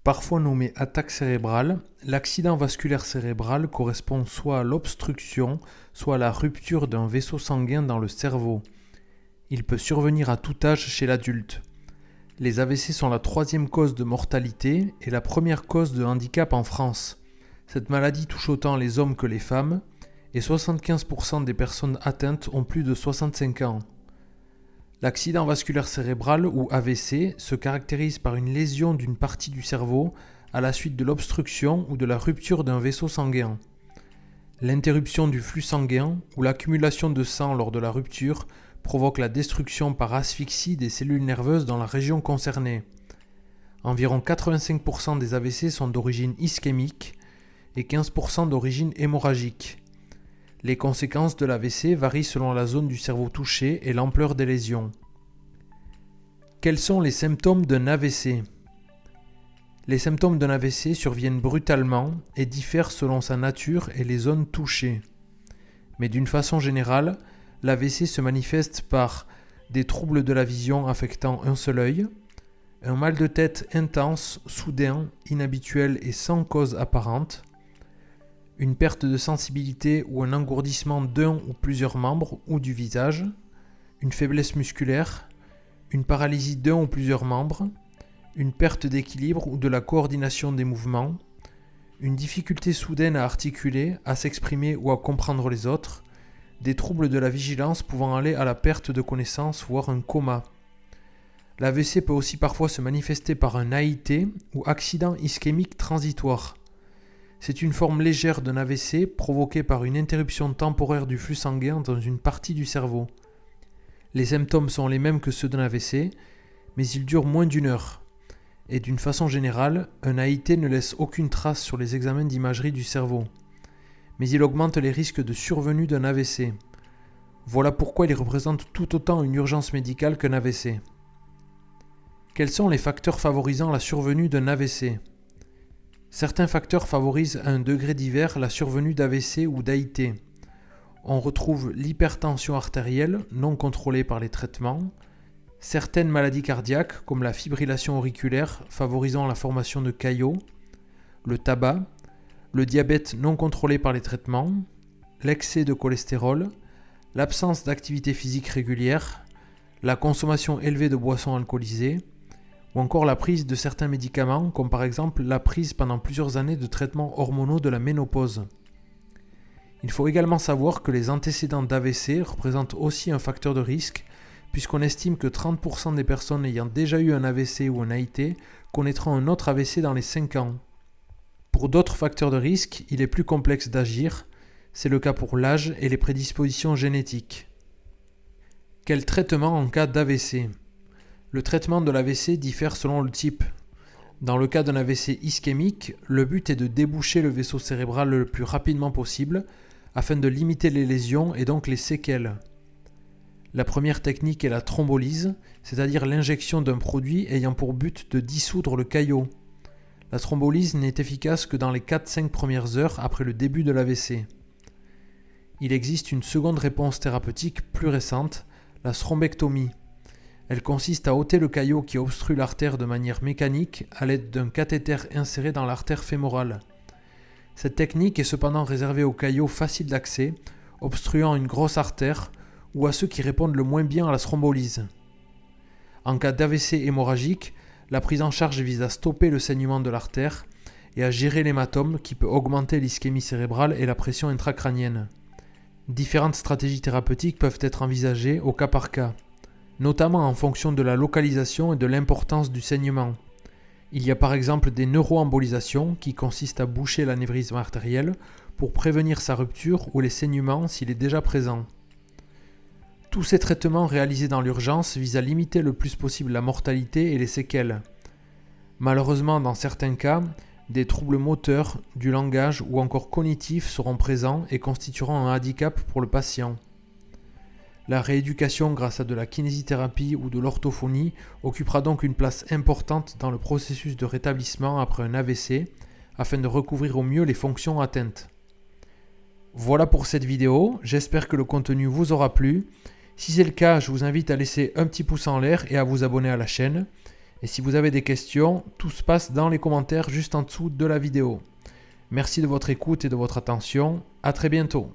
Parfois nommé attaque cérébrale, l'accident vasculaire cérébral correspond soit à l'obstruction, soit à la rupture d'un vaisseau sanguin dans le cerveau. Il peut survenir à tout âge chez l'adulte. Les AVC sont la troisième cause de mortalité et la première cause de handicap en France. Cette maladie touche autant les hommes que les femmes et 75% des personnes atteintes ont plus de 65 ans. L'accident vasculaire cérébral ou AVC se caractérise par une lésion d'une partie du cerveau à la suite de l'obstruction ou de la rupture d'un vaisseau sanguin. L'interruption du flux sanguin ou l'accumulation de sang lors de la rupture provoque la destruction par asphyxie des cellules nerveuses dans la région concernée. Environ 85% des AVC sont d'origine ischémique et 15% d'origine hémorragique. Les conséquences de l'AVC varient selon la zone du cerveau touchée et l'ampleur des lésions. Quels sont les symptômes d'un AVC ? Les symptômes d'un AVC surviennent brutalement et diffèrent selon sa nature et les zones touchées. Mais d'une façon générale, l'AVC se manifeste par des troubles de la vision affectant un seul œil, un mal de tête intense, soudain, inhabituel et sans cause apparente, une perte de sensibilité ou un engourdissement d'un ou plusieurs membres ou du visage, une faiblesse musculaire, une paralysie d'un ou plusieurs membres, une perte d'équilibre ou de la coordination des mouvements, une difficulté soudaine à articuler, à s'exprimer ou à comprendre les autres, des troubles de la vigilance pouvant aller à la perte de connaissance, voire un coma. L'AVC peut aussi parfois se manifester par un AIT ou accident ischémique transitoire. C'est une forme légère d'un AVC provoquée par une interruption temporaire du flux sanguin dans une partie du cerveau. Les symptômes sont les mêmes que ceux d'un AVC, mais ils durent moins d'une heure. Et d'une façon générale, un AIT ne laisse aucune trace sur les examens d'imagerie du cerveau. Mais il augmente les risques de survenue d'un AVC. Voilà pourquoi il représente tout autant une urgence médicale qu'un AVC. Quels sont les facteurs favorisant la survenue d'un AVC ? Certains facteurs favorisent à un degré divers la survenue d'AVC ou d'AIT. On retrouve l'hypertension artérielle non contrôlée par les traitements, certaines maladies cardiaques comme la fibrillation auriculaire favorisant la formation de caillots, le tabac, le diabète non contrôlé par les traitements, l'excès de cholestérol, l'absence d'activité physique régulière, la consommation élevée de boissons alcoolisées, ou encore la prise de certains médicaments, comme par exemple la prise pendant plusieurs années de traitements hormonaux de la ménopause. Il faut également savoir que les antécédents d'AVC représentent aussi un facteur de risque, puisqu'on estime que 30% des personnes ayant déjà eu un AVC ou un AIT connaîtront un autre AVC dans les 5 ans. Pour d'autres facteurs de risque, il est plus complexe d'agir, c'est le cas pour l'âge et les prédispositions génétiques. Quel traitement en cas d'AVC ? Le traitement de l'AVC diffère selon le type. Dans le cas d'un AVC ischémique, le but est de déboucher le vaisseau cérébral le plus rapidement possible afin de limiter les lésions et donc les séquelles. La première technique est la thrombolyse, c'est-à-dire l'injection d'un produit ayant pour but de dissoudre le caillot. La thrombolyse n'est efficace que dans les 4-5 premières heures après le début de l'AVC. Il existe une seconde réponse thérapeutique plus récente, la thrombectomie. Elle consiste à ôter le caillot qui obstrue l'artère de manière mécanique à l'aide d'un cathéter inséré dans l'artère fémorale. Cette technique est cependant réservée aux caillots faciles d'accès, obstruant une grosse artère, ou à ceux qui répondent le moins bien à la thrombolyse. En cas d'AVC hémorragique, la prise en charge vise à stopper le saignement de l'artère et à gérer l'hématome qui peut augmenter l'ischémie cérébrale et la pression intracrânienne. Différentes stratégies thérapeutiques peuvent être envisagées au cas par cas, notamment en fonction de la localisation et de l'importance du saignement. Il y a par exemple des neuroembolisations qui consistent à boucher l'anévrisme artériel pour prévenir sa rupture ou les saignements s'il est déjà présent. Tous ces traitements réalisés dans l'urgence visent à limiter le plus possible la mortalité et les séquelles. Malheureusement, dans certains cas, des troubles moteurs, du langage ou encore cognitifs seront présents et constitueront un handicap pour le patient. La rééducation grâce à de la kinésithérapie ou de l'orthophonie occupera donc une place importante dans le processus de rétablissement après un AVC afin de recouvrir au mieux les fonctions atteintes. Voilà pour cette vidéo, j'espère que le contenu vous aura plu. Si c'est le cas, je vous invite à laisser un petit pouce en l'air et à vous abonner à la chaîne. Et si vous avez des questions, tout se passe dans les commentaires juste en dessous de la vidéo. Merci de votre écoute et de votre attention. À très bientôt.